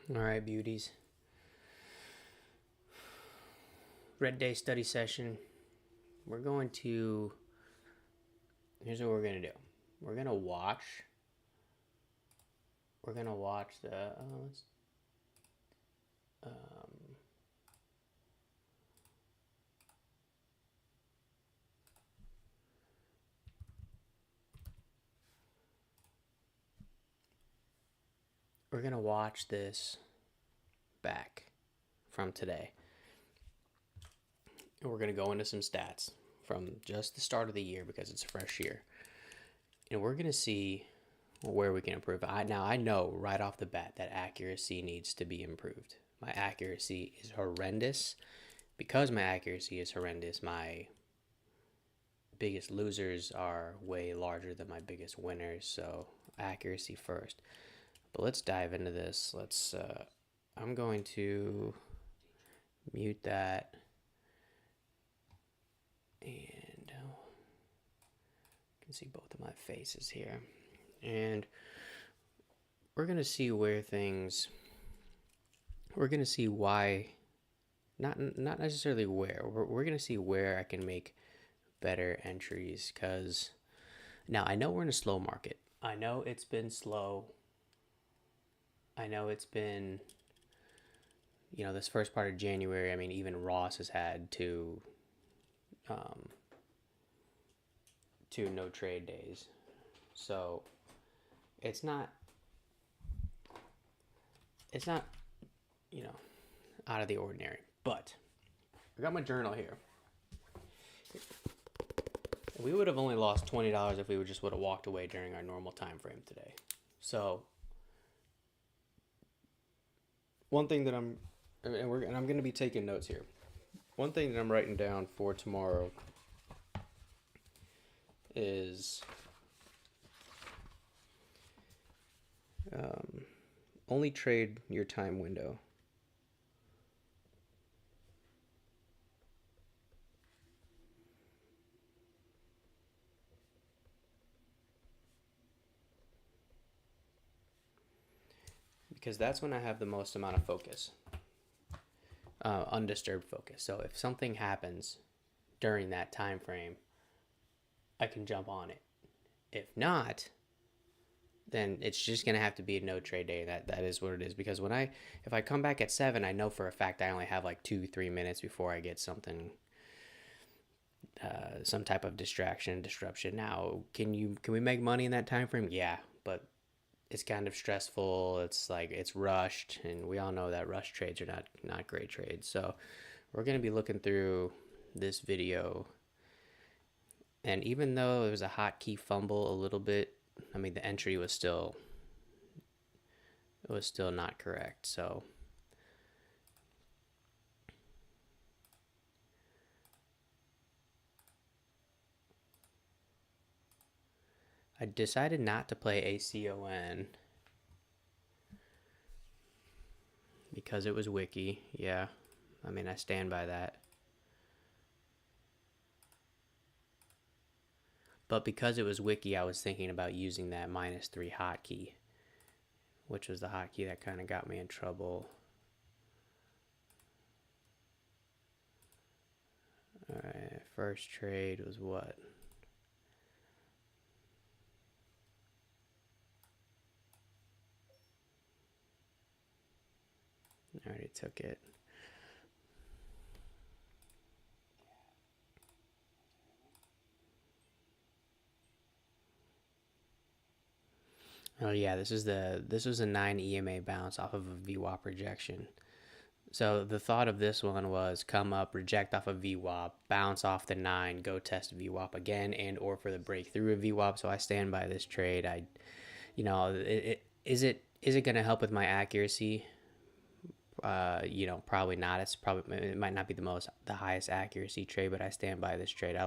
All right, beauties. Red Day study session. We're going to. Here's what we're going to do. We're going to watch. We're going to watch the. Um, we're going to watch this back from today. And we're going to go into some stats from just the start of the year because it's a fresh year. And we're going to see where we can improve. I know right off the bat that accuracy needs to be improved. My accuracy is horrendous. Because my accuracy is horrendous, my biggest losers are way larger than my biggest winners. So accuracy first. But let's dive into this. I'm going to mute that. And you can see both of my faces here. And we're going to see where things, we're going to see why, not necessarily where, we're going to see where I can make better entries. Because now I know we're in a slow market. I know it's been slow. I know it's been, this first part of January. I mean, even Ross has had um, two no trade days. So it's not, it's not, you know, out of the ordinary. But I got my journal here. We would have only lost $20 if we would have walked away during our normal time frame today. So one thing that I'm going to be taking notes here. One thing that I'm writing down for tomorrow is only trade your time window. Because that's when I have the most amount of focus, undisturbed focus. So if something happens during that time frame, I can jump on it. If not, then it's just gonna have to be a no trade day. That is what it is. Because if I come back at 7, I know for a fact I only have like 2-3 minutes before I get something, some type of disruption. Now, can we make money in that time frame? Yeah, but it's kind of stressful. It's like it's rushed, and we all know that rush trades are not great trades. So we're gonna be looking through this video, and even though it was a hotkey fumble a little bit, I mean the entry was still not correct. So I decided not to play ACON because it was wiki. Yeah, I mean I stand by that. But because it was wiki, I was thinking about using that -3 hotkey, which was the hotkey that kind of got me in trouble. All right, first trade was what? I already took it. Oh yeah, this was a 9 EMA bounce off of a VWAP rejection. So the thought of this one was come up, reject off of VWAP, bounce off the 9, go test VWAP again, and or for the breakthrough of VWAP. So I stand by this trade. Is it going to help with my accuracy? Probably not. It might not be the highest accuracy trade, but I stand by this trade. I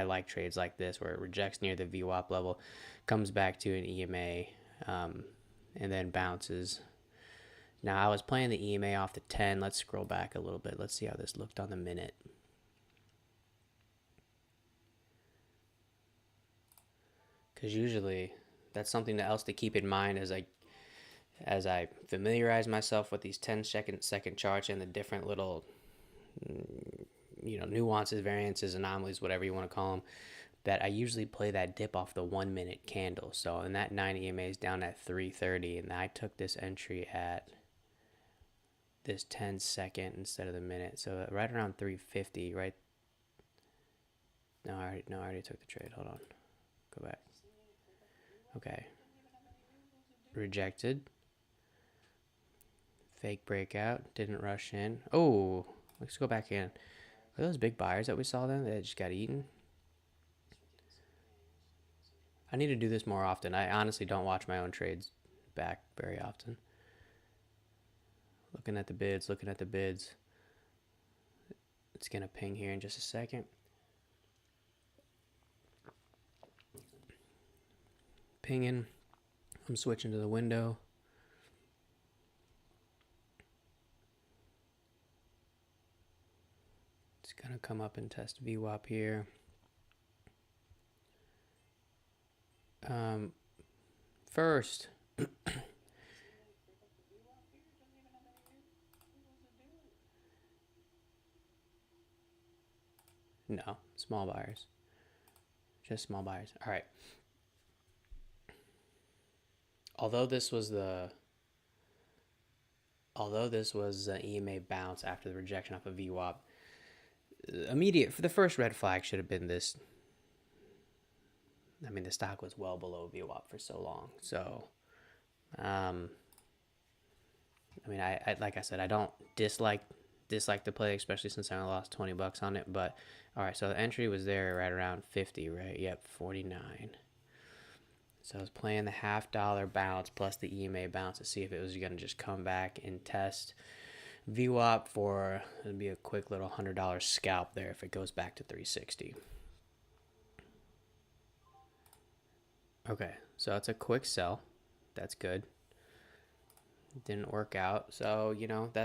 like trades like this where it rejects near the VWAP level, comes back to an EMA, and then bounces. Now I was playing the EMA off the 10. Let's scroll back a little bit. Let's see how this looked on the minute. Because usually that's something else to keep in mind is like as I familiarize myself with these 10-second charts and the different little, nuances, variances, anomalies, whatever you want to call them, that I usually play that dip off the 1 minute candle. So, and that 9 EMA is down at 330, and I took this entry at this 10-second instead of the minute. So right around 350, right? No, I already took the trade. Hold on. Go back. Okay. Rejected. Fake breakout. Didn't rush in. Oh, let's go back in. Are those big buyers that we saw then that just got eaten? I need to do this more often. I honestly don't watch my own trades back very often. Looking at the bids, looking at the bids. It's going to ping here in just a second. Pinging. I'm switching to the window. It's going to come up and test VWAP here. First, no, small buyers. Just small buyers. All right. Although this was an EMA bounce after the rejection off of VWAP, immediate for the first red flag should have been this. I mean, the stock was well below VWAP for so long. So, I mean, I like I said, I don't dislike the play, especially since I lost $20 on it. But all right, so the entry was there right around 50, right? Yep, 49. So I was playing the $half bounce plus the EMA bounce to see if it was going to just come back and test VWAP for, it'd be a quick little $100 scalp there if it goes back to 360. Okay, so it's a quick sell. That's good. Didn't work out. So,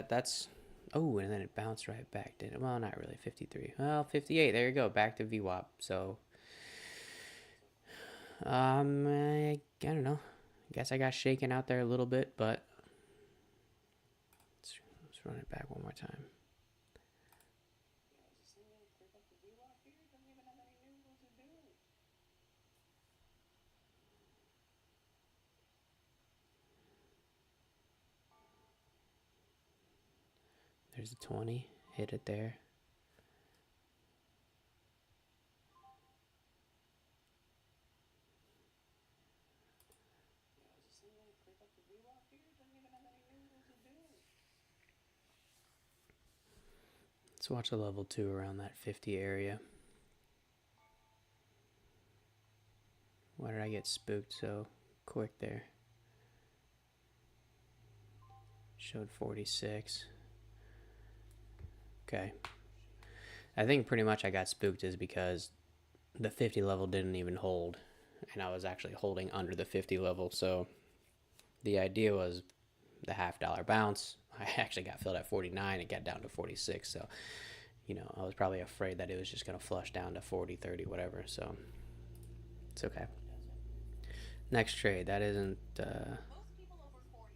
that's... Oh, and then it bounced right back, didn't it? Well, not really. 53. Well, 58. There you go. Back to VWAP. So, I don't know. I guess I got shaken out there a little bit, but let's run it back one more time. There's the 20. Hit it there. Let's watch a level 2 around that 50 area. Why did I get spooked so quick there? Showed 46. Okay. I think pretty much I got spooked is because the 50 level didn't even hold, and I was actually holding under the 50 level. So the idea was the $half bounce. I actually got filled at 49. It got down to 46. So, I was probably afraid that it was just going to flush down to 40, 30, whatever. So it's okay. Next trade. That isn't,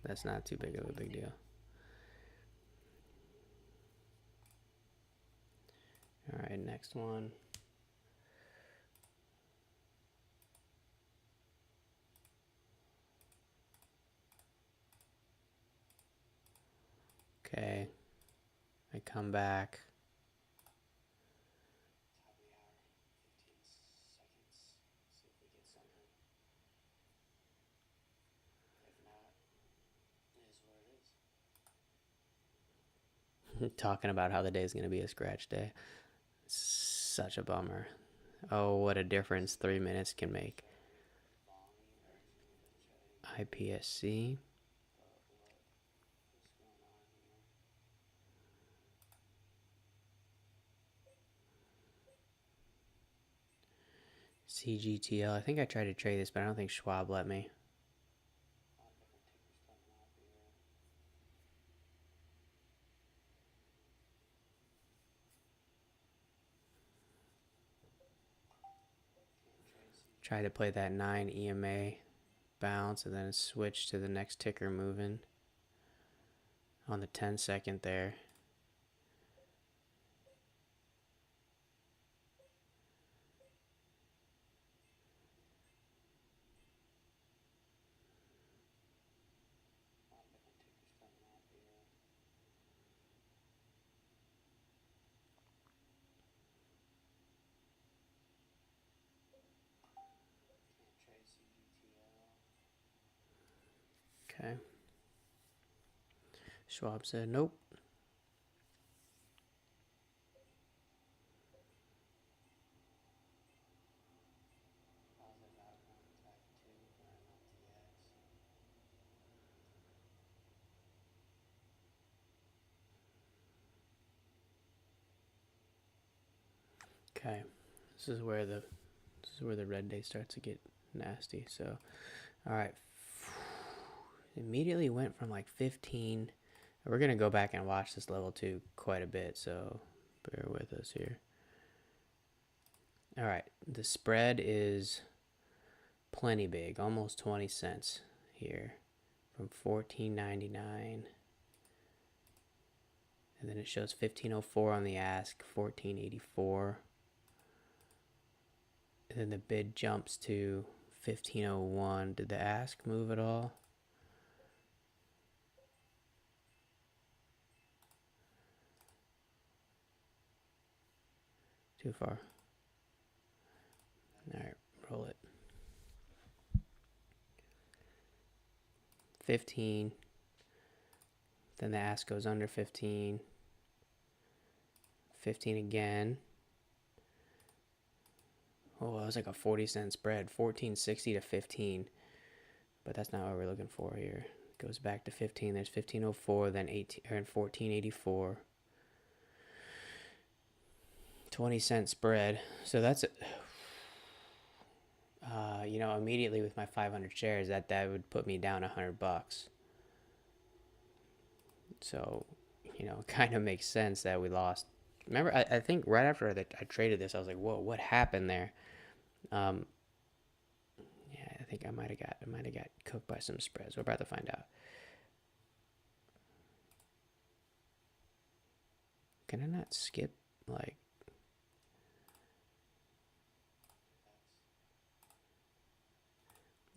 that's not too big of a big deal. All right, next one. Okay. I come back. Talking about how the day is going to be a scratch day. It's such a bummer. Oh, what a difference 3 minutes can make. IPSC. CGTL. I think I tried to trade this, but I don't think Schwab let me. Try to play that 9 EMA. bounce and then switch to the next ticker moving on the 10-second there. Okay. Schwab said nope. Okay. This is where the red day starts to get nasty. So, all right. Immediately went from like 15. We're going to go back and watch this level 2 quite a bit, so bear with us here. All right, the spread is plenty big, almost 20 cents here from $14.99. And then it shows $15.04 on the ask, $14.84. And then the bid jumps to $15.01. Did the ask move at all? Too far. All right, roll it. 15. Then the ask goes under 15. 15 again. Oh, that was like a 40-cent spread. 14.60 to 15. But that's not what we're looking for here. It goes back to 15. There's 15.04, then 18 or 14.84. 20-cent spread. So that's you know, immediately with my 500 shares, that would put me down $100. So, you know, it kind of makes sense that we lost. Remember, I think right after I traded this, I was like, whoa, what happened there? Yeah, I think I might have got cooked by some spreads. We're about to find out. Can I not skip like?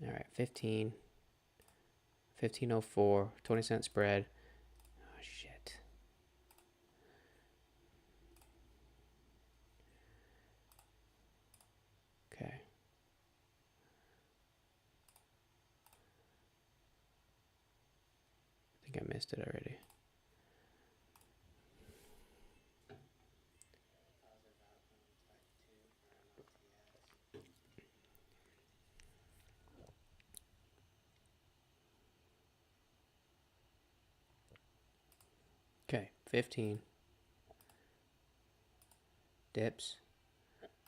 All right, 15, 15.04, 20-cent spread. Oh shit. Okay. I think I missed it already. Okay, 15. Dips.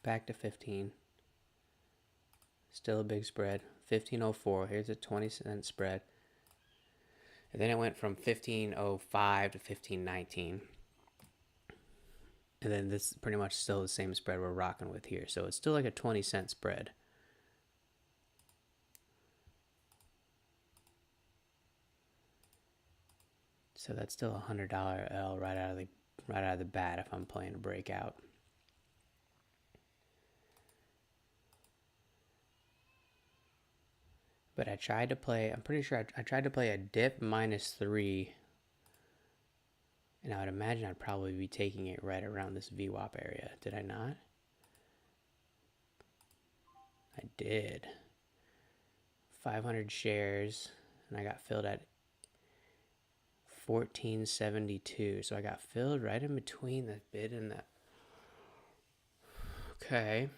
Back to 15. Still a big spread. 15.04. Here's a 20-cent spread. And then it went from 15.05 to 15.19. And then this is pretty much still the same spread we're rocking with here. So it's still like a 20-cent spread. So that's still a $100 L right out of the bat if I'm playing a breakout. But I tried to play, I'm pretty sure I tried to play a dip -3. And I would imagine I'd probably be taking it right around this VWAP area. Did I not? I did. 500 shares, and I got filled at 14.72. So I got filled right in between the bid and the... Okay.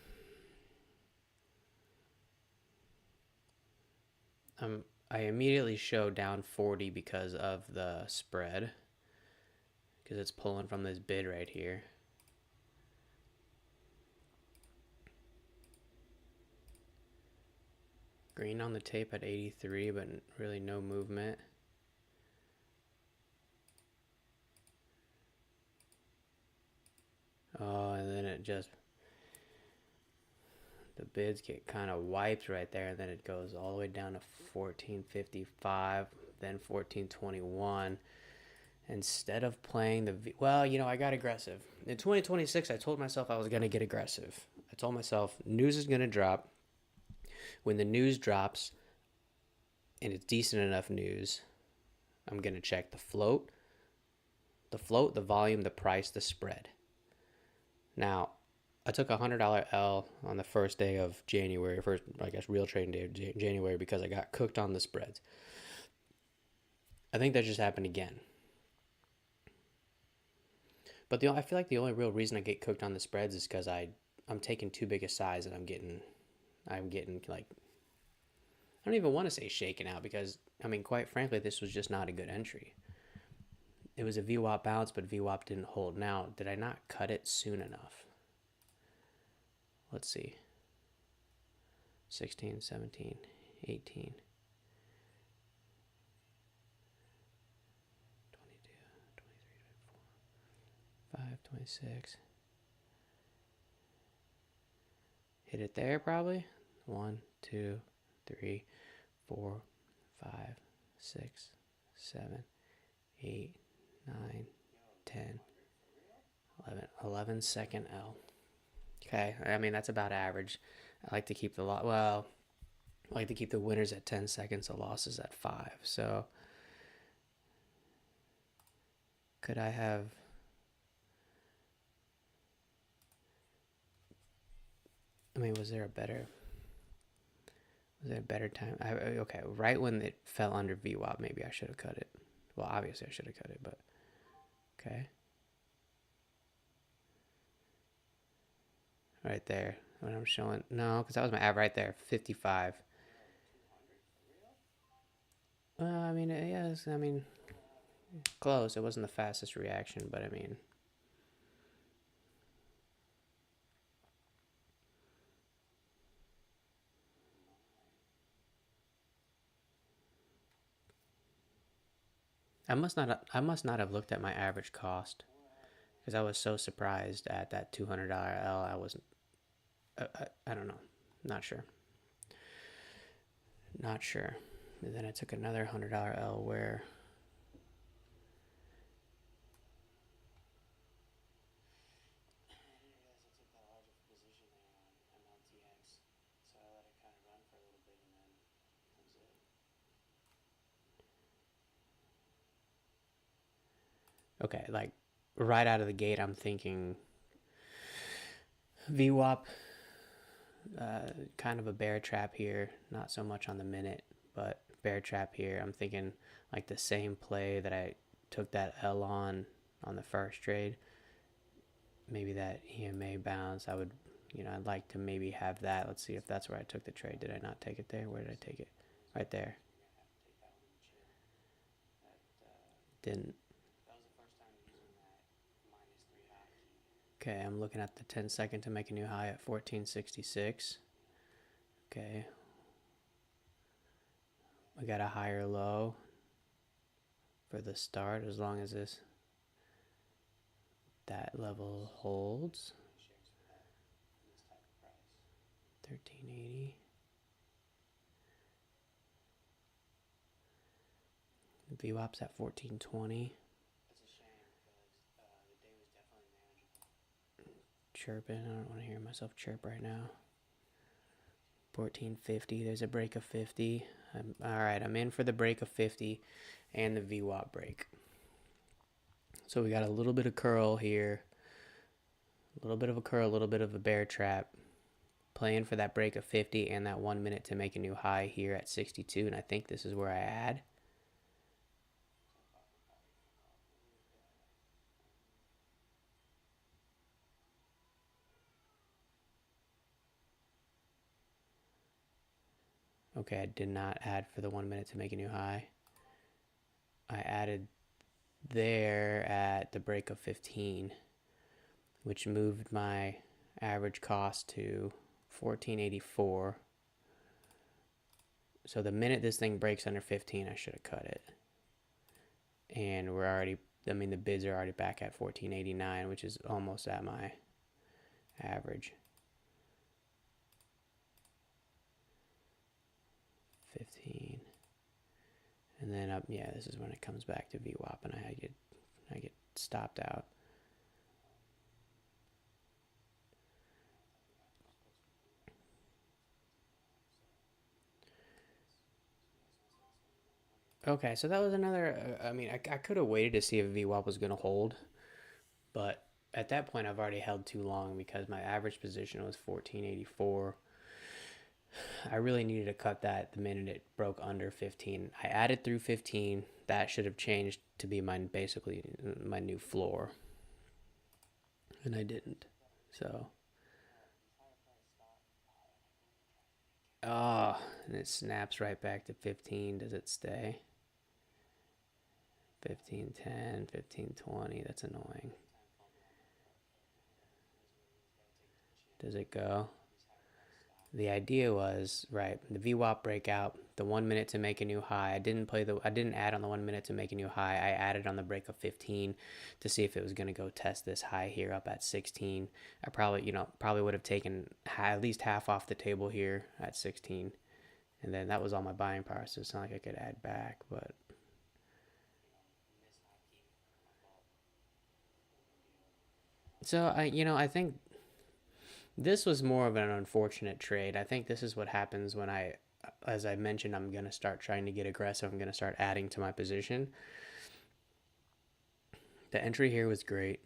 I immediately show down 40 because of the spread. Because it's pulling from this bid right here. Green on the tape at 83, but really no movement. Oh, and then it just... the bids get kind of wiped right there, and then it goes all the way down to 1455, then 1421. Instead of playing the well, you know, I got aggressive. In 2026, I told myself I was going to get aggressive. I told myself news is going to drop. When the news drops and it's decent enough news, I'm going to check the float, the volume, the price, the spread. Now, I took a $100 L on the first day of January, first, I guess, real trading day of January, because I got cooked on the spreads. I think that just happened again. But I feel like the only real reason I get cooked on the spreads is because I'm taking too big a size, and I'm getting like, I don't even want to say shaken out, because, I mean, quite frankly, this was just not a good entry. It was a VWAP bounce, but VWAP didn't hold. Now, did I not cut it soon enough? Let's see. 16, 17, 18, 22, 23, 24, 5, 26. Hit it there probably. 1, 2, 3, 4, 5, 6, 7, 8, 9, 10, 11. 11-second L. Okay, I mean, that's about average. I like to keep the I like to keep the winners at 10 seconds, the losses at 5. So could I have... I mean, was there a better time? Okay, right when it fell under VWAP, maybe I should have cut it. Well, obviously I should have cut it, but okay. Right there, when I'm showing, no, because that was my average right there, 55. I mean, yes, I mean, close. It wasn't the fastest reaction, but I mean, I must not have looked at my average cost, because I was so surprised at that $200 L. I wasn't. I don't know. Not sure. Not sure. And then I took another $100 L where okay, like right out of the gate, I'm thinking VWAP, kind of a bear trap here. Not so much on the minute, but bear trap here. I'm thinking like the same play that I took that L on the first trade. Maybe that EMA bounce. I would, I'd like to maybe have that. Let's see if that's where I took the trade. Did I not take it there? Where did I take it? Right there. Didn't. Okay, I'm looking at the 10-second to make a new high at 1466. Okay. We got a higher low for the start, as long as that level holds. 1380. VWAP's at 1420. Chirping. I don't want to hear myself chirp right now. 1450. There's a break of 50. All right, I'm in for the break of 50 and the VWAP break. So we got a little bit of curl here. A little bit of a curl, a little bit of a bear trap. Playing for that break of 50 and that 1 minute to make a new high here at 62. And I think this is where I add. Okay, I did not add for the 1 minute to make a new high. I added there at the break of 15, which moved my average cost to 1484. So the minute this thing breaks under 15, I should have cut it. And we're already, I mean, the bids are already back at 1489, which is almost at my average. 15. And then up, yeah, this is when it comes back to VWAP and I get stopped out. Okay, so that was another. I mean, I could have waited to see if VWAP was going to hold, but at that point, I've already held too long because my average position was 1484. I really needed to cut that the minute it broke under 15. I added through 15. That should have changed to be my basically my new floor, and I didn't. So, ah, oh, and it snaps right back to 15. Does it stay? 1510, 1520. That's annoying. Does it go? The idea was right. The VWAP breakout, the 1 minute to make a new high. I didn't add on the 1 minute to make a new high. I added on the break of 15 to see if it was going to go test this high here up at 16. I probably would have taken at least half off the table here at 16, and then that was all my buying power. So it's not like I could add back, but. So I think this was more of an unfortunate trade. I think this is what happens when as I mentioned, I'm going to start trying to get aggressive. I'm going to start adding to my position. The entry here was great.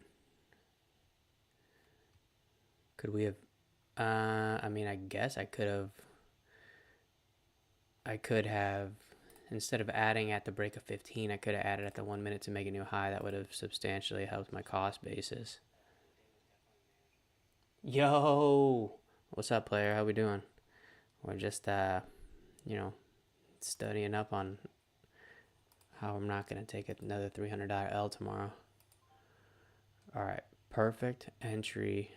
Could we have, I mean, I guess I could have, instead of adding at the break of 15, I could have added at the 1 minute to make a new high. That would have substantially helped my cost basis. Yo, what's up, player? How we doing? We're just, studying up on how I'm not going to take another $300 L tomorrow. All right, perfect entry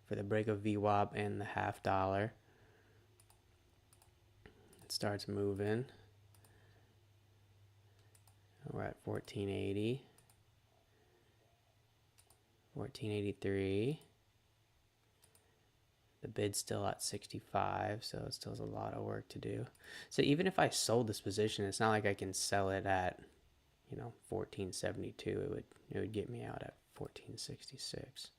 for the break of VWAP and the $0.50. It starts moving. We're at 1480, 1483. The bid's still at 65, so it still has a lot of work to do. So even if I sold this position, it's not like I can sell it at, 1472. It would get me out at 1466.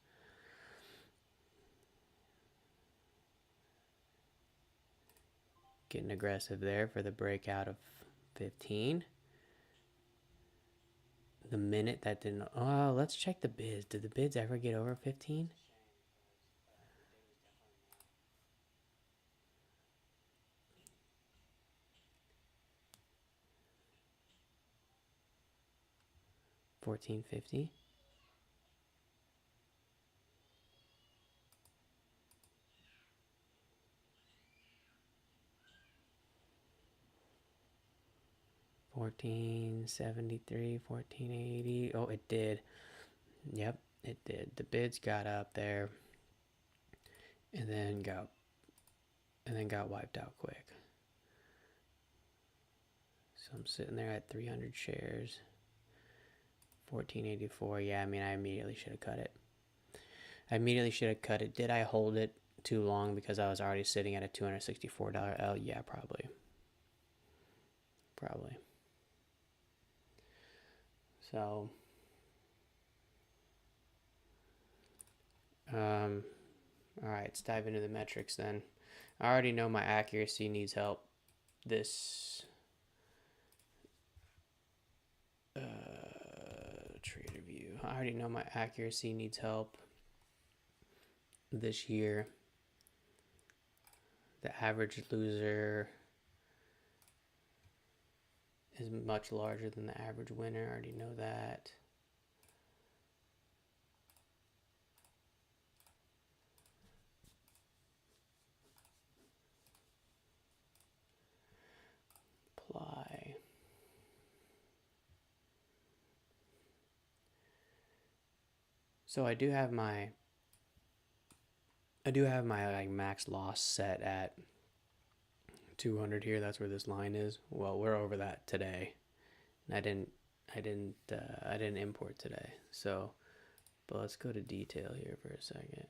Getting aggressive there for the breakout of 15. The minute that didn't. Oh, let's check the bids. Did the bids ever get over 15? $14.50. $14.73, $14.80. Oh, it did. Yep, it did. The bids got up there, and then got wiped out quick. So I'm sitting there at 300 shares. 1484. Yeah, I mean, I immediately should have cut it. Did I hold it too long because I was already sitting at a $264 L? Yeah, probably. So, all right, let's dive into the metrics then. I already know my accuracy needs help. This trader view. I already know my accuracy needs help this year. The average loser is much larger than the average winner. I already know that. Apply. So I do have my like max loss set at 200 here. That's where this line is. Well, we're over that today. And I didn't import today. So, but let's go to detail here for a second.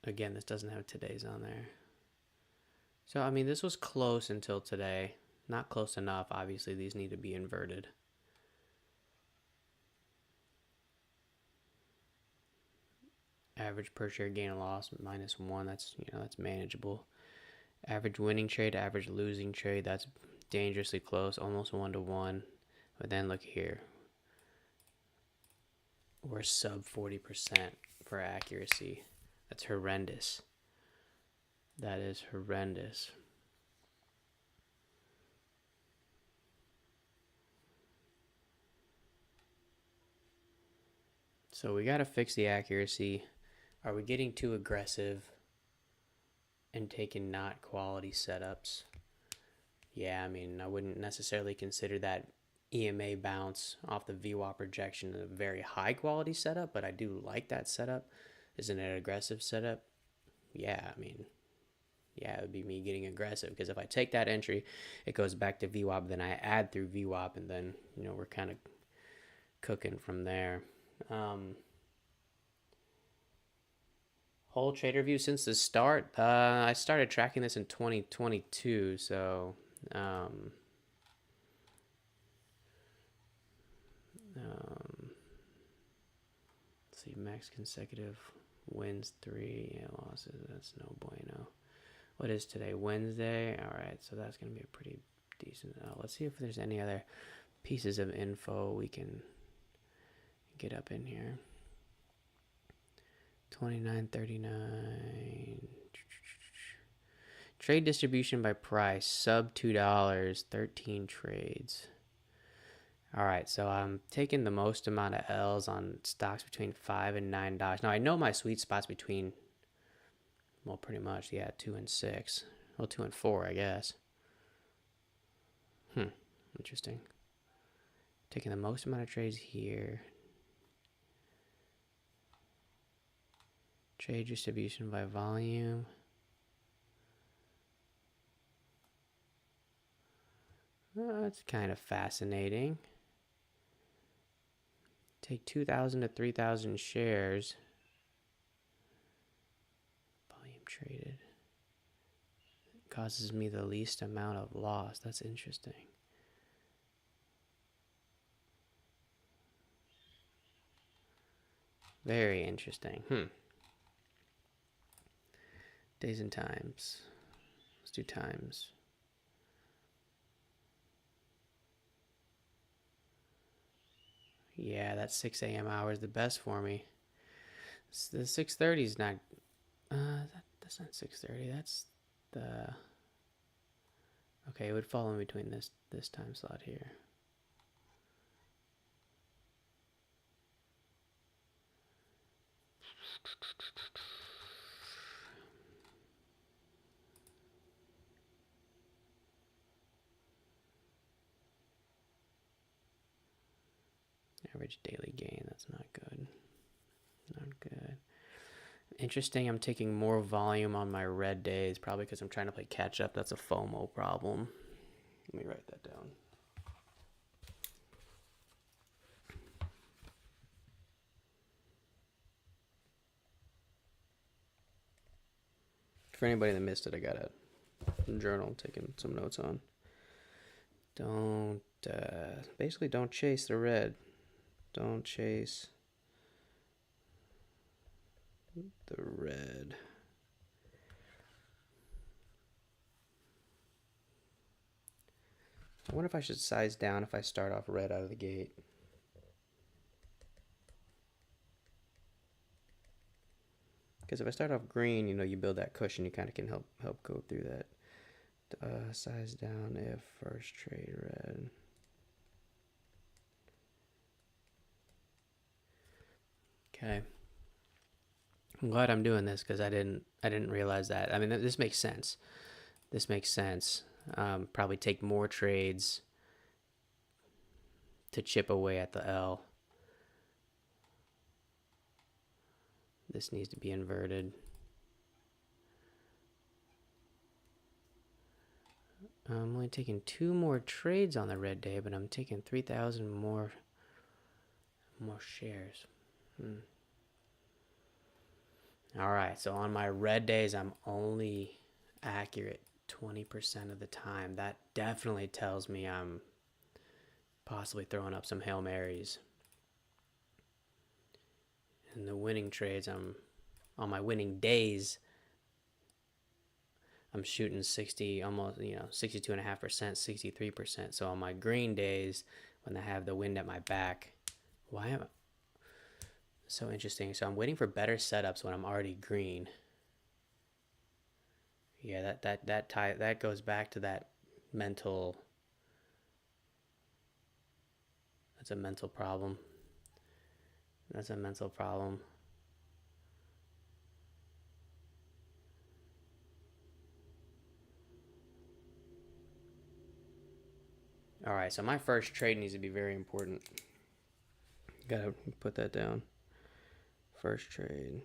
Again, this doesn't have today's on there. So, I mean, this was close until today. Not close enough. Obviously, these need to be inverted. Average per share gain or loss -1. That's, you know, that's manageable. Average winning trade, average losing trade. That's dangerously close, almost 1-to-1. But then look here. We're sub 40% for accuracy. That's horrendous. That is horrendous. So we got to fix the accuracy. Are we getting too aggressive and taking not quality setups? Yeah, I mean, I wouldn't necessarily consider that EMA bounce off the VWAP projection a very high quality setup, but I do like that setup. Isn't it an aggressive setup? Yeah, I mean, yeah, it would be me getting aggressive, because if I take that entry, it goes back to VWAP, then I add through VWAP, and then, you know, we're kind of cooking from there. Whole trader view since the start. I started tracking this in 2022, so let's see, max consecutive wins 3, yeah, losses. That's no bueno. What is today? Wednesday. All right, so that's gonna be a pretty decent. Let's see if there's any other pieces of info we can get up in here. 29.39. Trade distribution by price, sub $2, 13 trades. All right, so I'm taking the most amount of L's on stocks between $5 and $9. Now I know my sweet spot's between, well, pretty much, yeah, 2 and 6. Well, 2 and 4, I guess. Interesting. Taking the most amount of trades here. Trade distribution by volume. That's kind of fascinating. Take 2,000 to 3,000 shares. Volume traded. It causes me the least amount of loss. That's interesting. Very interesting. Days and times. Let's do times. Yeah, that 6 a.m. hour is the best for me. The 6:30 is not. That's not 6:30. That's the. Okay, it would fall in between this time slot here. Average daily gain. That's not good. Not good. Interesting, I'm taking more volume on my red days, probably because I'm trying to play catch up. That's a FOMO problem. Let me write that down. For anybody that missed it, I got a journal taking some notes on. Basically don't chase the red. Don't chase the red. I wonder if I should size down if I start off red out of the gate. Because if I start off green, you know, you build that cushion, you kind of can help go through that. Size down if first trade red. Okay. I'm glad I'm doing this because I didn't realize that. I mean, this makes sense. This makes sense. Probably take more trades to chip away at the L. This needs to be inverted. I'm only taking 2 more trades on the red day, but I'm taking 3,000 more shares. All right, so on my red days, I'm only accurate 20% of the time. That definitely tells me I'm possibly throwing up some Hail Marys. In the winning trades, I'm on my winning days, I'm shooting 60, almost, 62.5%, 63%. So on my green days, when I have the wind at my back, why am I so interesting? So I'm waiting for better setups when I'm already green. Yeah, that goes back to that mental. That's a mental problem. That's a mental problem. All right, so my first trade needs to be very important. Gotta put that down. First trade.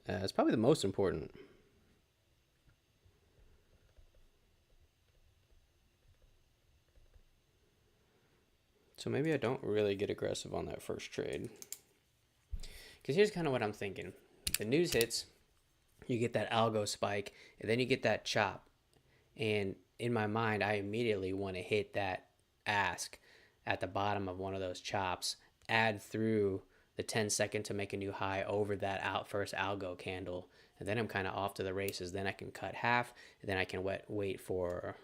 It's probably the most important. So maybe I don't really get aggressive on that first trade. Because here's kind of what I'm thinking. The news hits, you get that algo spike, and then you get that chop. And in my mind, I immediately want to hit that ask at the bottom of one of those chops, add through the 10-second to make a new high over that first algo candle. And then I'm kind of off to the races. Then I can cut half, and then I can wait for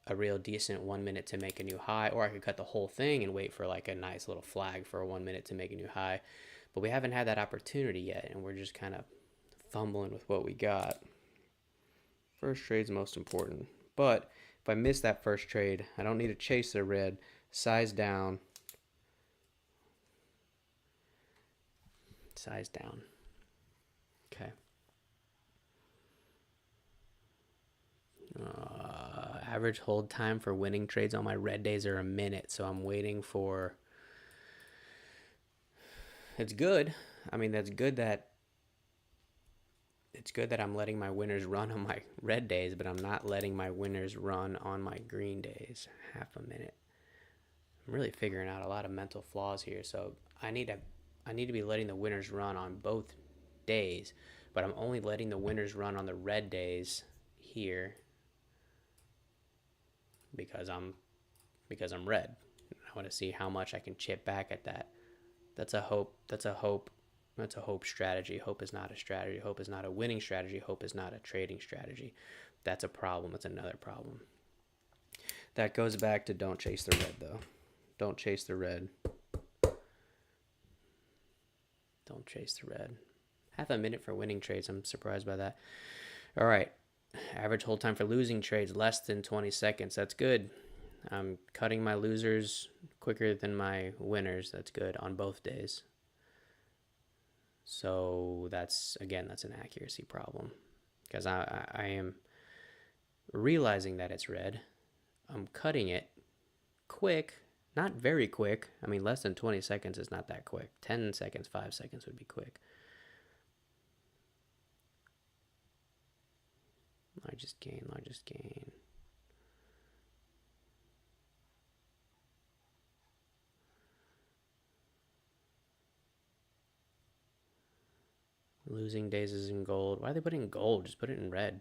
a real decent 1 minute to make a new high, or I could cut the whole thing and wait for like a nice little flag for a 1 minute to make a new high. But we haven't had that opportunity yet, and we're just kind of fumbling with what we got. First trade's most important. But if I miss that first trade, I don't need to chase the red. Size down. Size down. Okay. Average hold time for winning trades on my red days are a minute, so I'm waiting for. It's good. I mean, that's good that. It's good that I'm letting my winners run on my red days, but I'm not letting my winners run on my green days. Half a minute. I'm really figuring out a lot of mental flaws here, so I need to be letting the winners run on both days, but I'm only letting the winners run on the red days here because I'm red. I want to see how much I can chip back at that. That's a hope. That's a hope. That's a hope strategy. Hope is not a strategy. Hope is not a winning strategy. Hope is not a trading strategy. That's a problem. That's another problem. That goes back to don't chase the red, though. Don't chase the red. Don't chase the red. Half a minute for winning trades. I'm surprised by that. All right. Average hold time for losing trades, less than 20 seconds. That's good. I'm cutting my losers quicker than my winners. That's good on both days. So that's an accuracy problem. Because I am realizing that it's red. I'm cutting it quick. Not very quick. I mean, less than 20 seconds is not that quick. 10 seconds, 5 seconds would be quick. Largest gain, largest gain. Losing days is in gold. Why are they putting gold? Just put it in red.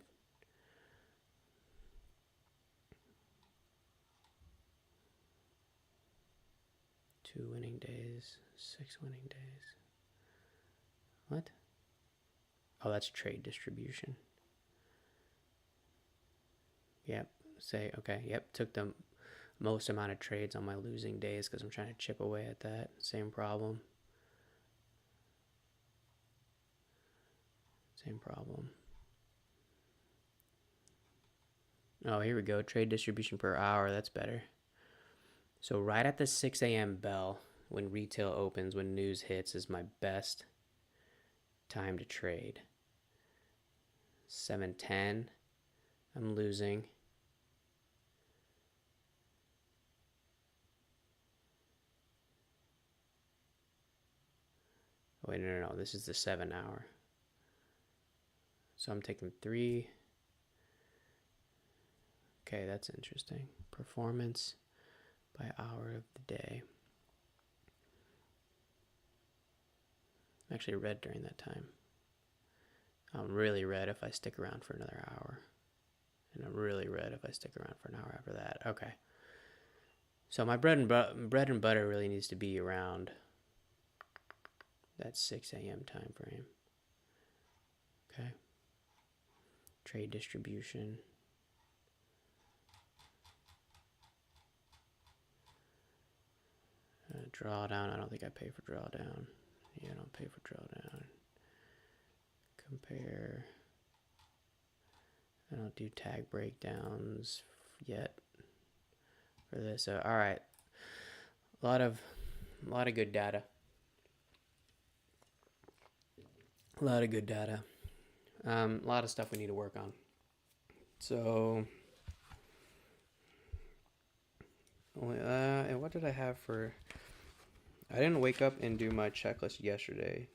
Two winning days, 6 winning days. What? Oh, that's trade distribution. Yep. Say, okay. Yep. Took the most amount of trades on my losing days because I'm trying to chip away at that. Same problem. Same problem. Oh, here we go. Trade distribution per hour. That's better. So right at the 6 a.m. bell, when retail opens, when news hits, is my best time to trade. 7:10, I'm losing. Oh, wait, no. This is the 7 hour. So I'm taking 3. Okay, that's interesting. Performance by hour of the day. I'm actually red during that time. I'm really red if I stick around for another hour. And I'm really red if I stick around for an hour after that. Okay. So my bread and butter really needs to be around that 6 a.m. time frame. Okay. Trade distribution. Drawdown. I don't think I pay for drawdown. Yeah, I don't pay for drawdown. Compare. I don't do tag breakdowns yet for this. So, all right. A lot of good data. A lot of good data. A lot of stuff we need to work on. So, and what did I have for? I didn't wake up and do my checklist yesterday.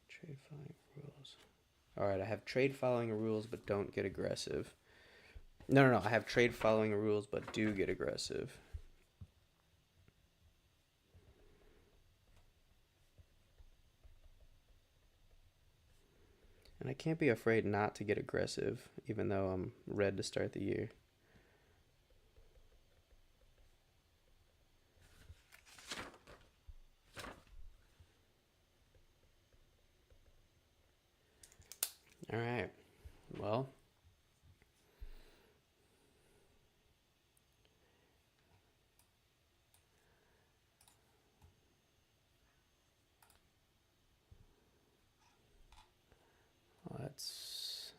Trade following rules. All right, I have trade following rules, but don't get aggressive. No. I have trade following rules, but do get aggressive. And I can't be afraid not to get aggressive, even though I'm red to start the year. All right. Well, let's.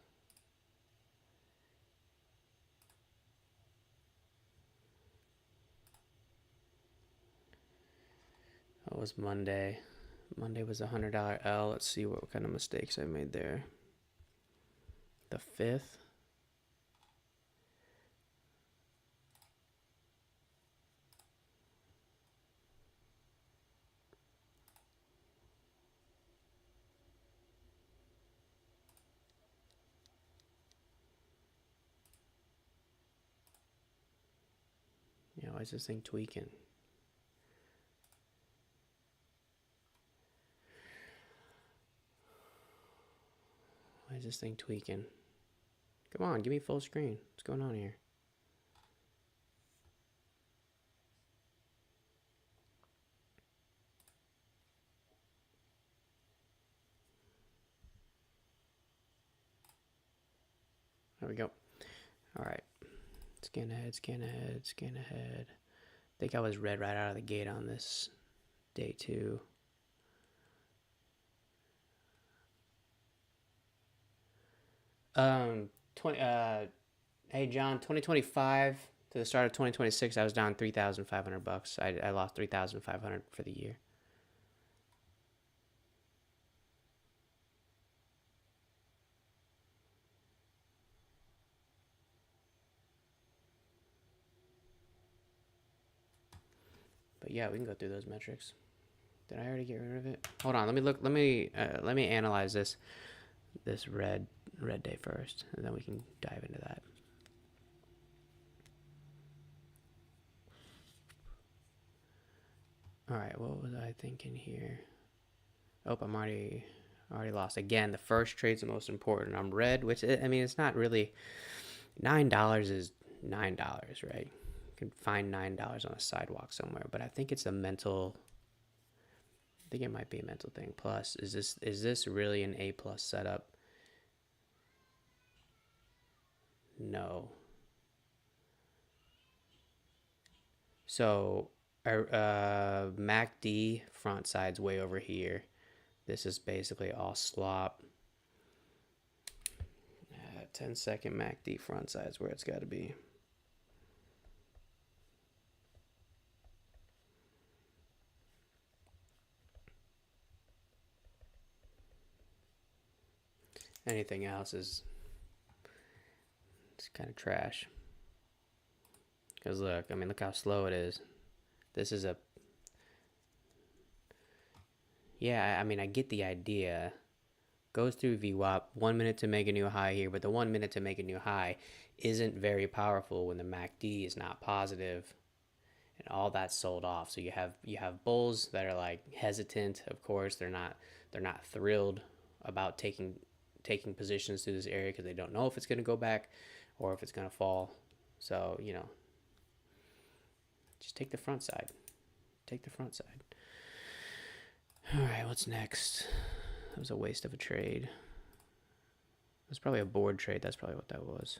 That was Monday. Monday was a $100 L. Let's see what kind of mistakes I made there. The 5th. Yeah, why is this thing tweaking? Why is this thing tweaking? Come on, give me full screen. What's going on here? There we go. All right. Scan ahead, scan ahead, scan ahead. I think I was red right out of the gate on this day 2. Hey John, 2025 to the start of 2026, I was down $3,500. I lost $3,500 for the year. But yeah, we can go through those metrics. Did I already get rid of it? Hold on, let me look. Let me analyze this red day first, and then we can dive into that. All right, what was I thinking here? Oh, I'm already lost again. The first trade's the most important. I'm red, which I mean, it's not really. $9 is $9, right? You can find $9 on a sidewalk somewhere, but I think it's a mental. I think it might be a mental thing. Plus, is this really an A+ setup? No. So our MACD front side's way over here. This is basically all slop. 10-second MACD front side's where it's got to be. Anything else is it's kind of trash. Because look, I mean, look how slow it is. This is a... Yeah, I mean, I get the idea. Goes through VWAP, 1 minute to make a new high here, but the 1 minute to make a new high isn't very powerful when the MACD is not positive and all that's sold off. So you have bulls that are like hesitant, of course. They're not they're not thrilled about taking positions through this area because they don't know if it's going to go back or if it's going to fall. So, you know, just take the front side. Take the front side. All right, what's next? That was a waste of a trade. That's probably a board trade. That's probably what that was.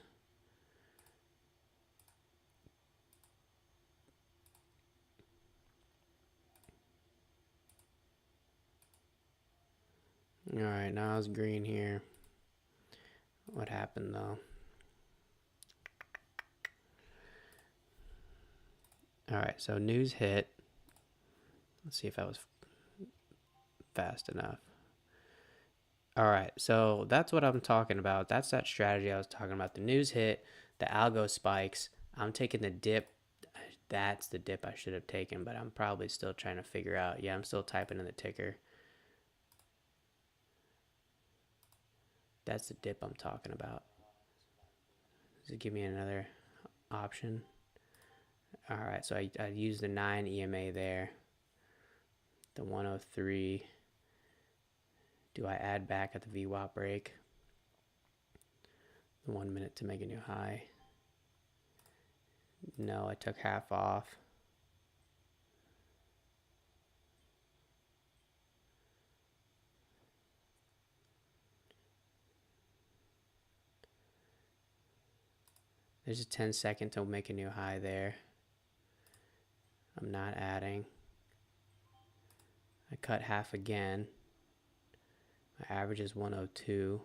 All right, now it's green here. What happened though? All right, so news hit. Let's see if I was fast enough. All right, so that's what I'm talking about. That's that strategy I was talking about. The news hit, the algo spikes. I'm taking the dip. That's the dip I should have taken, but I'm probably still trying to figure out. Yeah, I'm still typing in the ticker. That's the dip I'm talking about. Does it give me another option? All right, so I used the 9 EMA there. The 103. Do I add back at the VWAP break? The 1 minute to make a new high. No, I took half off. There's a 10-second to make a new high there. I'm not adding. I cut half again. My average is 102.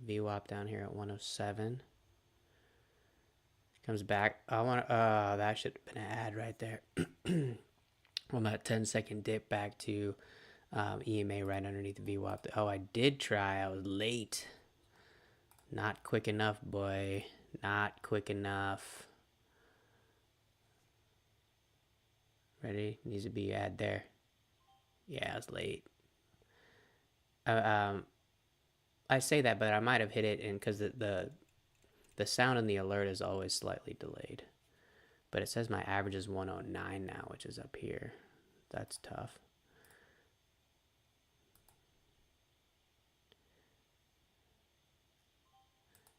VWAP down here at 107. Comes back. I want to, that should have been an ad right there. On that 10-second dip back to EMA right underneath the VWAP. Oh, I did try. I was late. Not quick enough, boy. Not quick enough. Ready? Needs to be ad there. Yeah, I was late. I say that, but I might have hit it in because the sound in the alert is always slightly delayed. But it says my average is 109 now, which is up here. That's tough.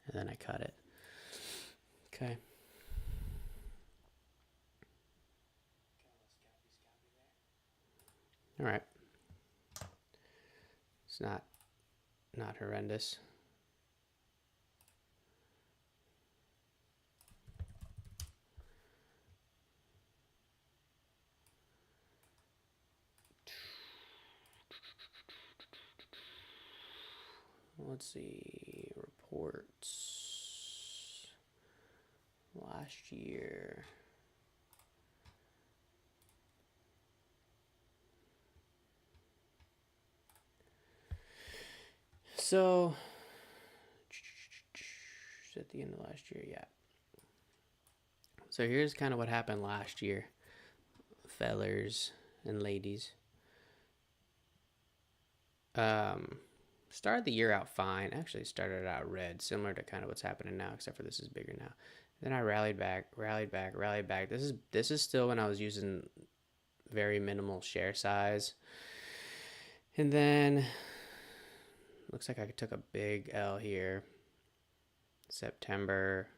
And then I cut it. Okay. All right. It's not horrendous. Let's see, reports last year. So, at the end of last year, yeah. So here's kind of what happened last year, fellers and ladies. Started the year out fine. Actually started out red, similar to kind of what's happening now, except for this is bigger now. Then I rallied back. This is still when I was using very minimal share size. And then looks like I took a big L here. September.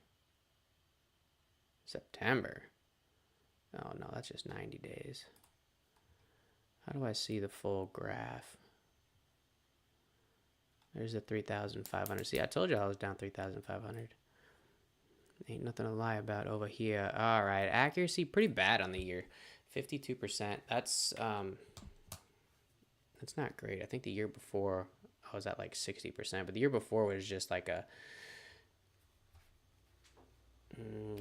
Oh no, that's just 90 days. How do I see the full graph? There's the 3,500. See, I told you I was down 3,500. Ain't nothing to lie about over here. All right, accuracy pretty bad on the year, 52%. That's not great. I think the year before I was at like 60%, but the year before was just like a,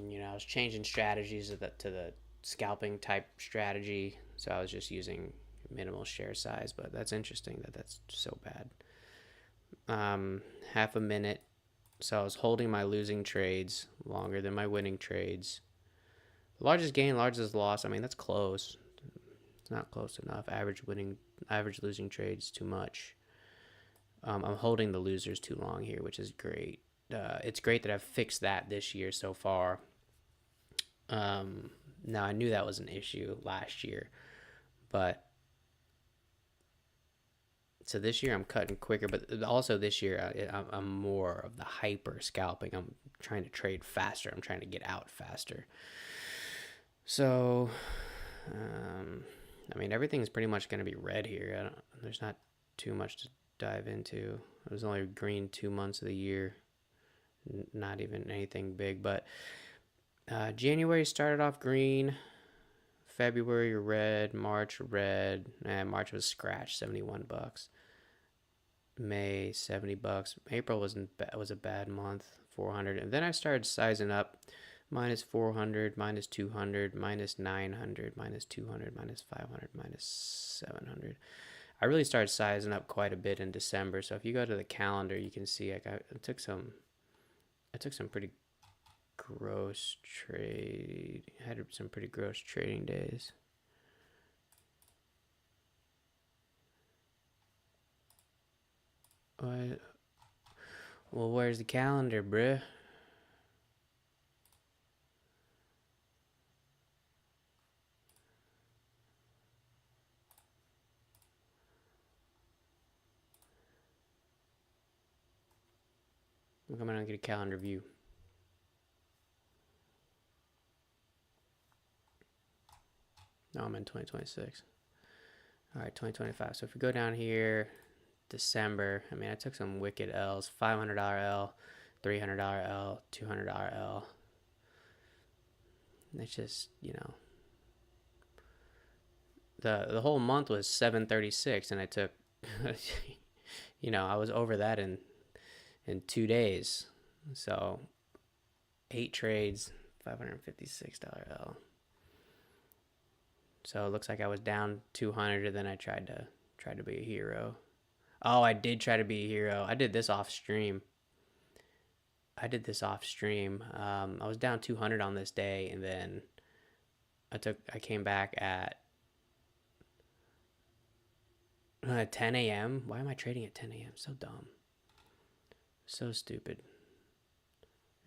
you know, I was changing strategies to the scalping type strategy, so I was just using minimal share size. But that's interesting that that's so bad. Half a minute. So I was holding my losing trades longer than my winning trades. Largest gain, largest loss. I mean, that's close. It's not close enough. Average losing trades too much. I'm holding the losers too long here, which is great. It's great that I've fixed that this year so far. Now I knew that was an issue last year, but so this year I'm cutting quicker, but also this year I'm more of the hyper scalping. I'm trying to trade faster. I'm trying to get out faster. So, I mean, everything's pretty much going to be red here. There's not too much to dive into. It was only green 2 months of the year. Not even anything big, but January started off green. February red, March red, and March was scratch, $71. May $70. April was a bad month, 400. And then I started sizing up, minus 400, minus 200, minus 900, minus 200, minus 500, minus 700. I really started sizing up quite a bit in December. So if you go to the calendar, you can see I took some pretty gross trade. I had some pretty gross trading days. What? Well, where's the calendar, bruh? I'm coming out and get a calendar view. No, I'm in 2026. All right, 2025. So if we go down here, December, I mean, I took some wicked L's. $500 L, $300 L, $200 L. It's just, you know, the whole month was 736, and I took, you know, I was over that in 2 days. So 8 trades, $556 L. So it looks like I was down 200, and then I tried to be a hero. Oh, I did try to be a hero. I did this off stream. I was down 200 on this day, and then I came back at 10 a.m. Why am I trading at 10 a.m.? So dumb. So stupid.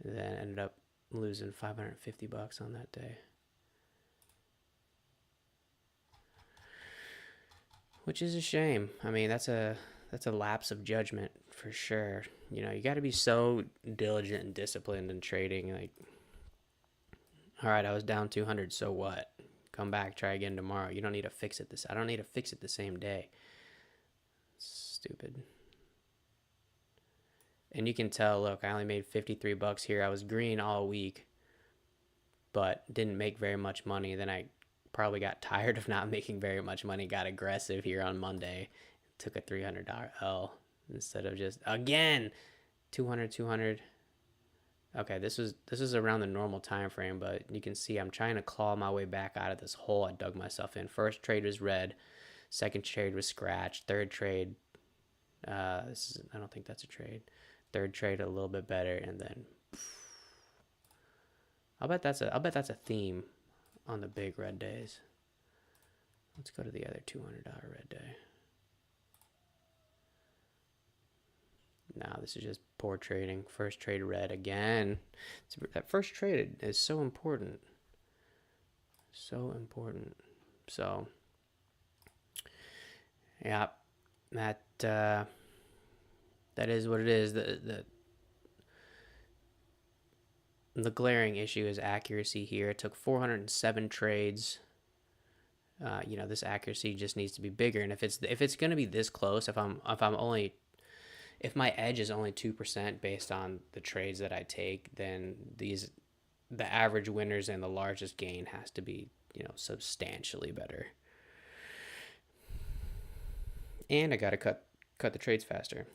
And then ended up losing $550 on that day. Which is a shame. I mean, that's a lapse of judgment for sure. You know, you got to be so diligent and disciplined in trading. Like, all right, I was down 200, so what? Come back, try again tomorrow. You don't need to fix it I don't need to fix it the same day. Stupid. And you can tell, look, I only made $53 here. I was green all week, but didn't make very much money. Then I probably got tired of not making very much money, got aggressive here on Monday, took a $300 L instead of just, again, 200. Okay, this is around the normal time frame, but you can see I'm trying to claw my way back out of this hole I dug myself in. First trade was red, second trade was scratch, third trade, I don't think that's a trade. Third trade a little bit better, and then I'll bet that's a theme on the big red days. Let's go to the other $200 red day. No, this is just poor trading. First trade red again. That first trade is so important. So important. So, yeah, that is what it is. The glaring issue is accuracy here. It took 407 trades. You know, this accuracy just needs to be bigger. And if it's going to be this close, if my edge is only 2% based on the trades that I take, then the average winners and the largest gain has to be, you know, substantially better. And I got to cut the trades faster.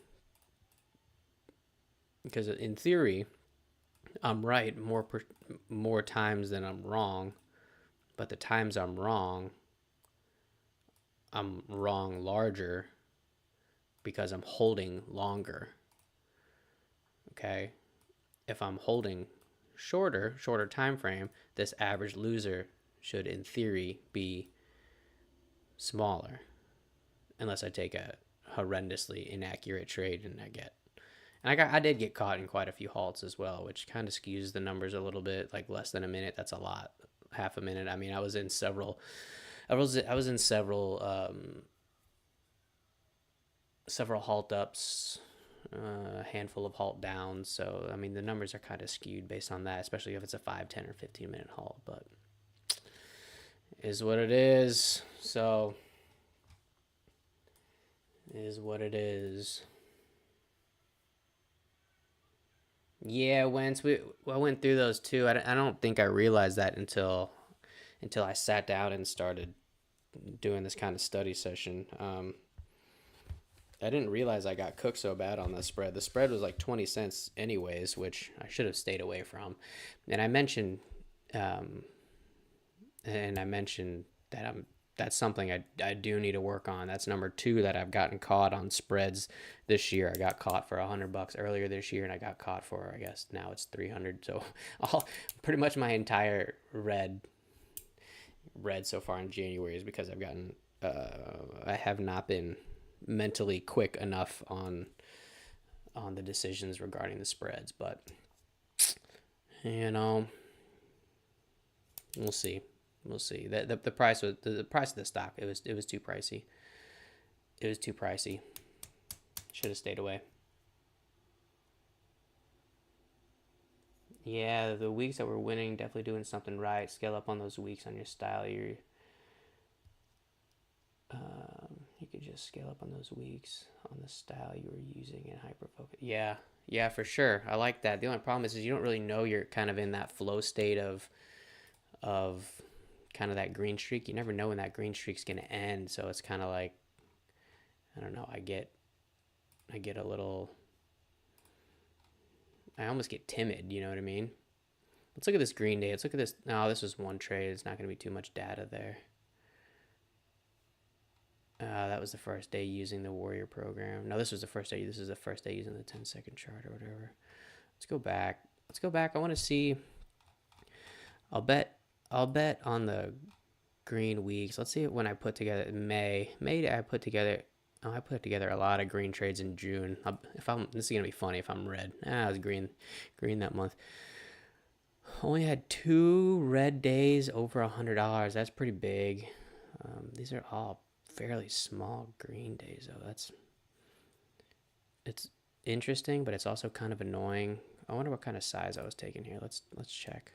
Because in theory, I'm right more times than I'm wrong, but the times I'm wrong larger because I'm holding longer. Okay? If I'm holding shorter time frame, this average loser should in theory be smaller. Unless I take a horrendously inaccurate trade and I did get caught in quite a few halts as well, which kind of skews the numbers a little bit. Like less than a minute, that's a lot half a minute. I mean, I was in several, I was in several halt ups, a handful of halt downs. So I mean, the numbers are kind of skewed based on that, especially if it's a 5, 10, or 15 minute halt. But is what it is. So is what it is. Yeah, Wentz. I went through those too. I don't think I realized that until I sat down and started doing this kind of study session. I didn't realize I got cooked so bad on the spread. The spread was like 20 cents anyways, which I should have stayed away from. And um, I mentioned that that's something I do need to work on. That's number two that I've gotten caught on spreads this year. I got caught for $100 earlier this year, and I got caught for, I guess now it's 300. So all pretty much my entire red so far in January is because I have not been mentally quick enough on the decisions regarding the spreads. But you know, we'll see. We'll see. The price was the price of the stock. It was too pricey. It was too pricey. Should have stayed away. Yeah, the weeks that we're winning, definitely doing something right. Scale up on those weeks on your style. You could just scale up on those weeks on the style you were using in hyper focus. Yeah, yeah, for sure. I like that. The only problem is you don't really know you're kind of in that flow state of kind of that green streak. You never know when that green streak's gonna end. So it's kind of like, I don't know. I get a little. I almost get timid. You know what I mean? Let's look at this green day. Let's look at this. No, this was one trade. It's not gonna be too much data there. That was the first day using the Warrior program. No, this was the first day. This is the first day using the 10-second chart or whatever. Let's go back. Let's go back. I want to see. I'll bet on the green weeks. Let's see when I put together May. I put together. Oh, I put together a lot of green trades in June. This is gonna be funny if I'm red. I was green that month. Only had 2 red days over $100. That's pretty big. These are all fairly small green days though. It's interesting, but it's also kind of annoying. I wonder what kind of size I was taking here. Let's check.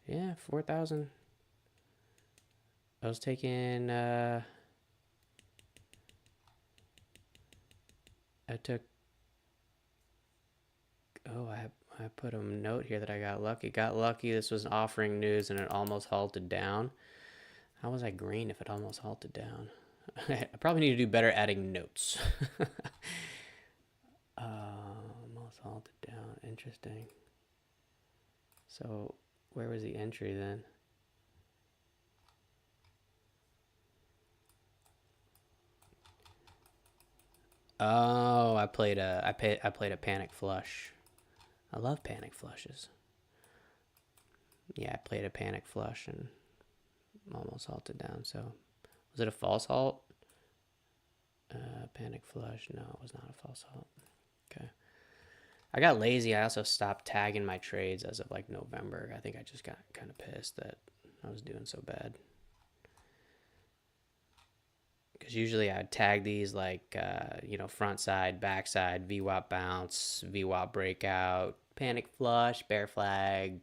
Yeah, 4,000. I was taking I took I put a note here that I got lucky. Got lucky. This was offering news and it almost halted down. How was I green if it almost halted down? I probably need to do better adding notes. Almost halted down. Interesting. So where was the entry then? Oh, I played a panic flush. I love panic flushes. Yeah, I played a panic flush and almost halted down. So was it a false halt? Panic flush. No, it was not a false halt. Okay. I got lazy. I also stopped tagging my trades as of like November. I think I just got kind of pissed that I was doing so bad. Because usually I'd tag these like, front side, back side, VWAP bounce, VWAP breakout, panic flush, bear flag,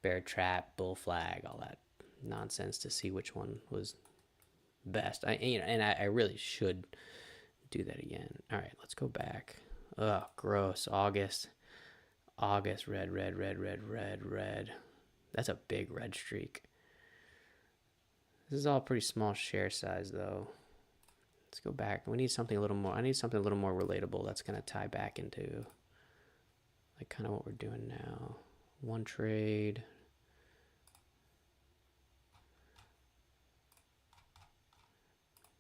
bear trap, bull flag, all that nonsense to see which one was best. I really should do that again. All right, let's go back. Ugh, gross. August, red, red, red, red, red, red. That's a big red streak. This is all pretty small share size though. Let's go back. We need something a little more. I need something a little more relatable that's going to tie back into like kind of what we're doing now. One trade.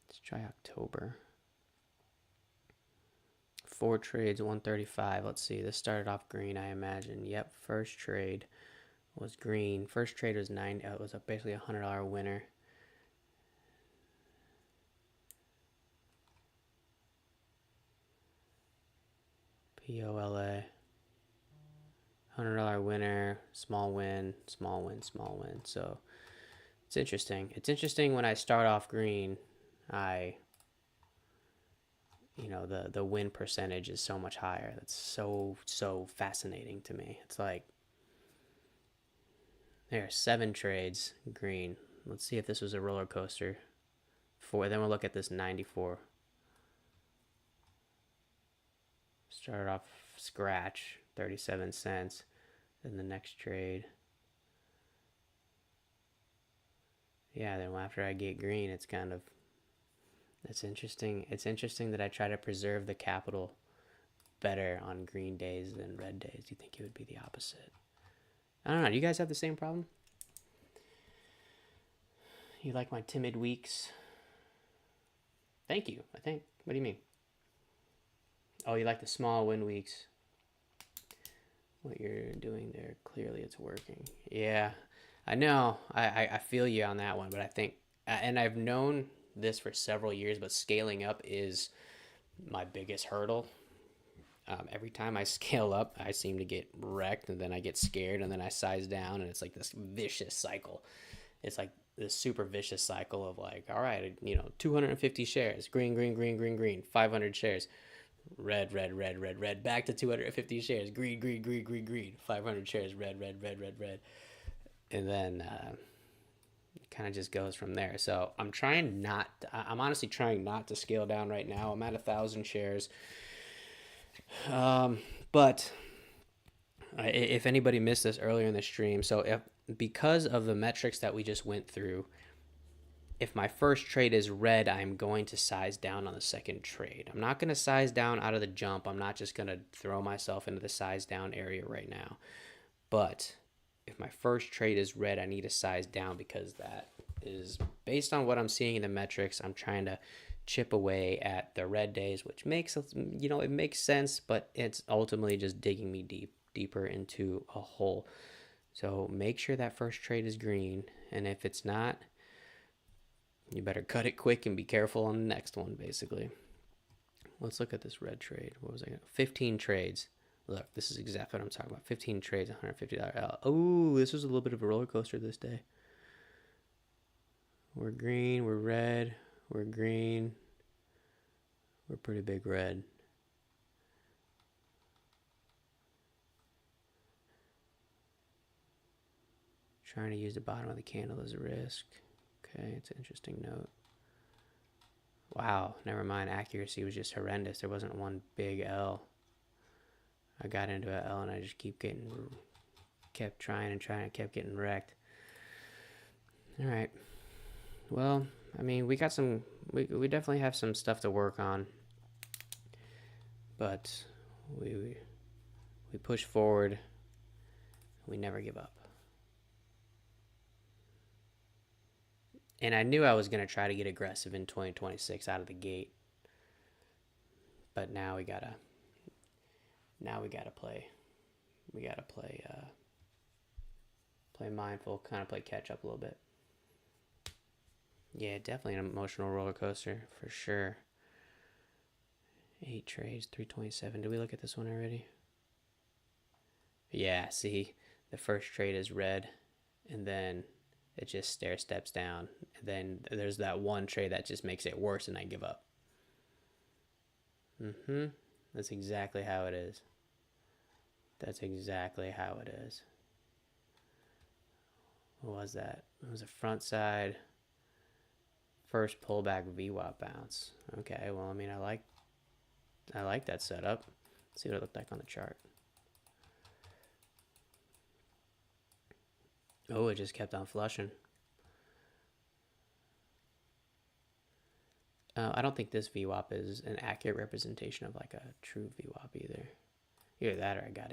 Let's try October. 4 trades, 135. Let's see. This started off green, I imagine. Yep, first trade was green. First trade was 90. It was basically a $100 winner. POLA. $100 winner, small win, small win, small win. So it's interesting. It's interesting when I start off green, the win percentage is so much higher. That's so fascinating to me. It's like there are 7 trades green. Let's see if this was a roller coaster. Then we'll look at this 94. Started off scratch, 37 cents. Then the next trade. Yeah, then after I get green, it's kind of, that's interesting. It's interesting that I try to preserve the capital better on green days than red days. You think it would be the opposite? I don't know. Do you guys have the same problem? You like my timid weeks? Thank you, I think. What do you mean? Oh, you like the small win weeks. What you're doing there, clearly it's working. Yeah, I know. I feel you on that one, but I think, and I've known this for several years, but scaling up is my biggest hurdle. Every time I scale up, I seem to get wrecked, and then I get scared, and then I size down, and it's like this vicious cycle. It's like this super vicious cycle of like, all right, 250 shares, green, green, green, green, green, 500 shares, red, red, red, red, red, back to 250 shares, green, green, green, green, green, 500 shares, red, red, red, red, red. And then it kind of just goes from there. So I'm honestly trying not to scale down right now. I'm at 1,000 shares. But if anybody missed this earlier in the stream, so because of the metrics that we just went through, if my first trade is red, I'm going to size down on the second trade. I'm not going to size down out of the jump. I'm not just going to throw myself into the size down area right now. But if my first trade is red, I need to size down because that is based on what I'm seeing in the metrics. I'm trying to chip away at the red days, which makes, it makes sense, but it's ultimately just digging me deeper into a hole. So make sure that first trade is green, and if it's not, you better cut it quick and be careful on the next one, basically. Let's look at this red trade. What was I going to 15 trades. Look, this is exactly what I'm talking about. 15 trades, $150. Oh, this was a little bit of a roller coaster this day. We're green, we're red, we're green. We're pretty big red. Trying to use the bottom of the candle as a risk. Okay, it's an interesting note. Wow, never mind. Accuracy was just horrendous. There wasn't one big L. I got into an L and I just kept trying and kept getting wrecked. All right. Well, I mean, we definitely have some stuff to work on, but we push forward. We never give up. And I knew I was going to try to get aggressive in 2026 out of the gate. But now we gotta play. We gotta play mindful, kind of play catch up a little bit. Yeah, definitely an emotional roller coaster for sure. 8 trades, 327. Did we look at this one already? Yeah, see, the first trade is red, and then it just stair steps down. And then there's that one trade that just makes it worse, and I give up. That's exactly how it is. That's exactly how it is. What was that? It was a front side first pullback VWAP bounce. Okay, well, I mean, I like that setup. Let's see what it looked like on the chart. Oh, it just kept on flushing. I don't think this VWAP is an accurate representation of like a true VWAP either. Either that or I got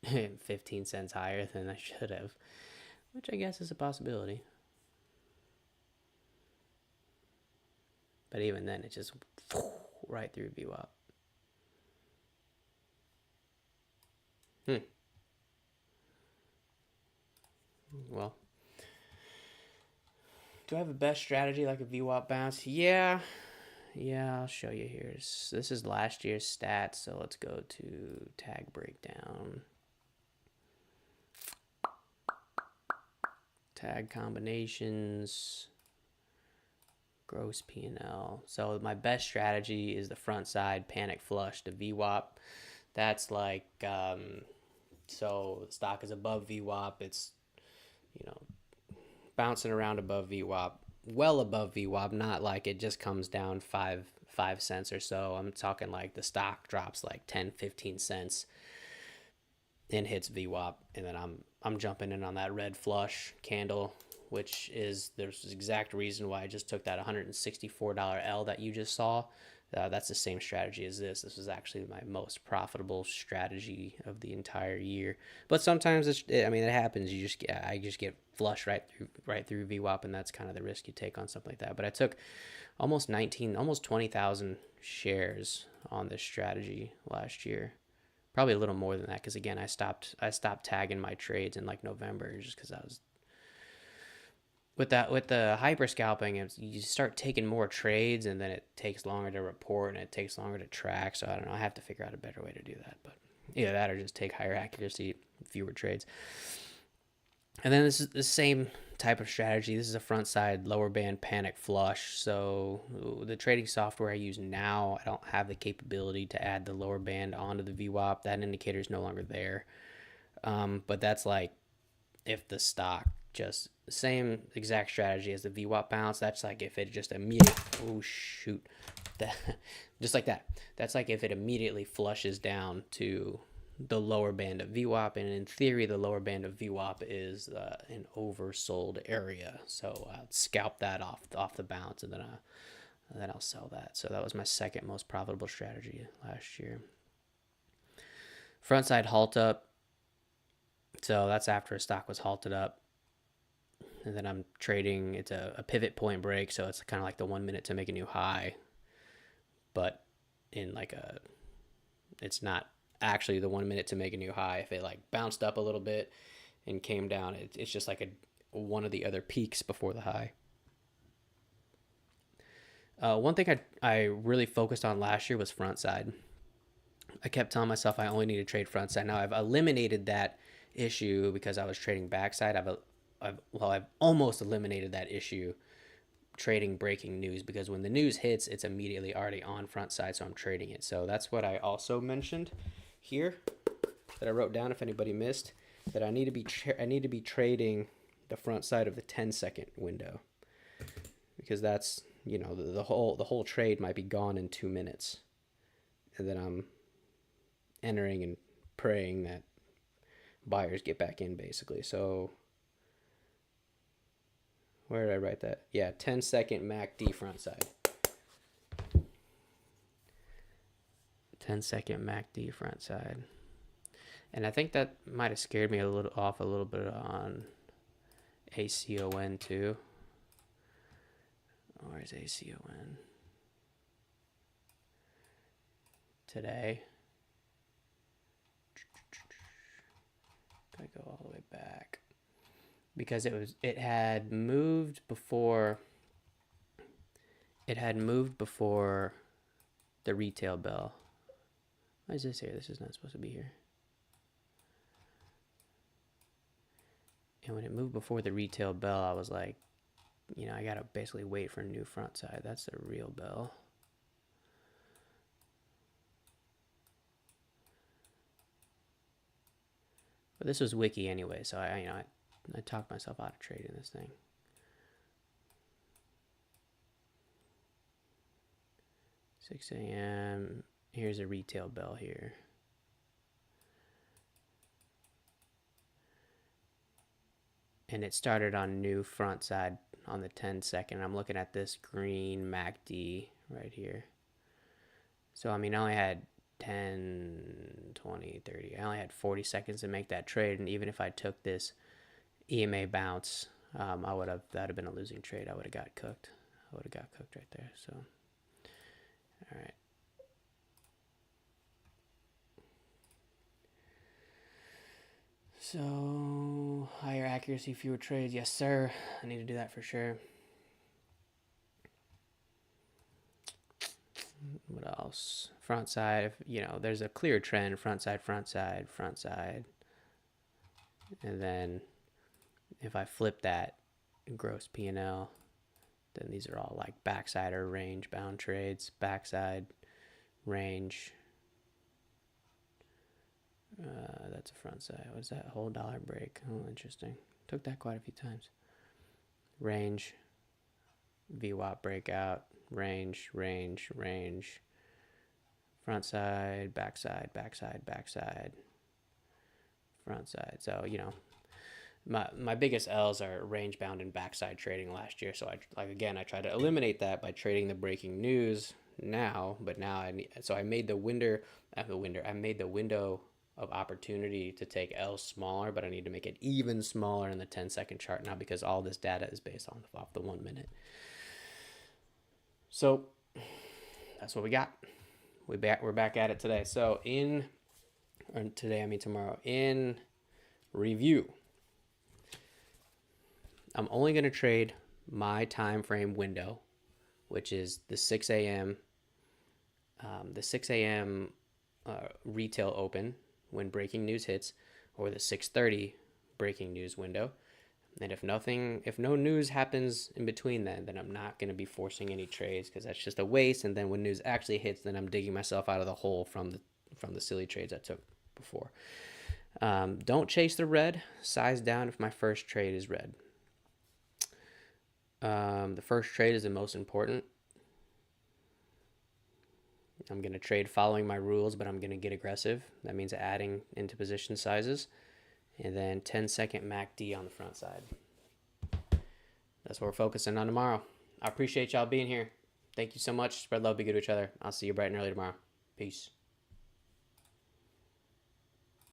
in 15 cents higher than I should have, which I guess is a possibility. But even then, it just right through VWAP. Well, do I have a best strategy like a VWAP bounce? Yeah, Yeah, I'll show you here. This is last year's stats, so let's go to tag breakdown. Tag combinations, gross P&L. So my best strategy is the front side panic flush to VWAP. That's like, so the stock is above VWAP. It's, you know, bouncing around above VWAP, well above VWAP, not like it just comes down 5 cents or so. I'm talking like the stock drops like 10, 15 cents and hits VWAP, and then I'm jumping in on that red flush candle, which is there's exact reason why I just took that $164 L that you just saw. That's the same strategy as this. This was actually my most profitable strategy of the entire year. But sometimes I mean, it happens. I just get flush right through VWAP, and that's kind of the risk you take on something like that. But I took almost 20,000 shares on this strategy last year. Probably a little more than that, because again, I stopped tagging my trades in like November, just because I was with the hyper scalping. You start taking more trades, and then it takes longer to report and it takes longer to track. So I don't know. I have to figure out a better way to do that. But either that or just take higher accuracy, fewer trades. And then this is the same type of strategy. This is a front side lower band panic flush. So the trading software I use now, I don't have the capability to add the lower band onto the VWAP. That indicator is no longer there. But that's like if the stock just the same exact strategy as the VWAP bounce. That's like if it just immediately, oh shoot, that, just like that. That's like if it immediately flushes down to the lower band of VWAP, and in theory, the lower band of VWAP is an oversold area. So I'll scalp that off the bounce, and then I'll sell that. So that was my second most profitable strategy last year. Front side halt up. So that's after a stock was halted up. And then I'm trading, it's a pivot point break, so it's kind of like the 1 minute to make a new high. But in like it's not actually the 1 minute to make a new high. If it like bounced up a little bit and came down, it's just like one of the other peaks before the high. One thing I really focused on last year was front side. I kept telling myself I only need to trade front side. Now I've eliminated that issue because I was trading backside. I've almost eliminated that issue trading breaking news, because when the news hits, it's immediately already on front side, so I'm trading it. So that's what I also mentioned here that I wrote down if anybody missed, that I need to be trading the front side of the 10-second window, because that's, you know, the whole trade might be gone in 2 minutes, and then I'm entering and praying that buyers get back in, basically. So where did I write that? Yeah, 10-second MACD front side. 10-second MACD front side. And I think that might have scared me a little bit on ACON too. Where's ACON? Today. Gotta go all the way back. Because it had moved before the retail bell. Why is this here? This is not supposed to be here. And when it moved before the retail bell, I was like, you know, I gotta basically wait for a new front side. That's the real bell. But this was wiki anyway, so I talked myself out of trading this thing. $6 a.m. Here's a retail bell here. And it started on new front side on the 10-second. I'm looking at this green MACD right here. So, I mean, I only had 10, 20, 30. I only had 40 seconds to make that trade. And even if I took this EMA bounce, that would have been a losing trade. I would have got cooked. Right there. So, all right. So, higher accuracy, fewer trades. Yes, sir. I need to do that for sure. What else? Front side, you know, there's a clear trend, front side, front side, front side. And then if I flip that gross P&L, then these are all like backside or range bound trades, backside, range. That's a front side. What is that? Whole dollar break. Oh, interesting. Took that quite a few times. Range, VWAP breakout, range, range, range. Front side, backside, backside, backside, front side. So, you know, my biggest L's are range bound and backside trading last year. So I try to eliminate that by trading the breaking news now. But now I made the window of opportunity to take L smaller, but I need to make it even smaller in the 10-second chart now because all this data is based off the 1 minute. So that's what we got. We're back at it today. So tomorrow. In review, I'm only going to trade my time frame window, which is the 6 a.m. Retail open when breaking news hits, or the 6:30 breaking news window. And if no news happens in between then I'm not going to be forcing any trades because that's just a waste. And then when news actually hits, then I'm digging myself out of the hole from the silly trades I took before. Don't chase the red. Size down if my first trade is red. The first trade is the most important. I'm going to trade following my rules, but I'm going to get aggressive. That means adding into position sizes. And then 10-second MACD on the front side. That's what we're focusing on tomorrow. I appreciate y'all being here. Thank you so much. Spread love, be good to each other. I'll see you bright and early tomorrow. Peace.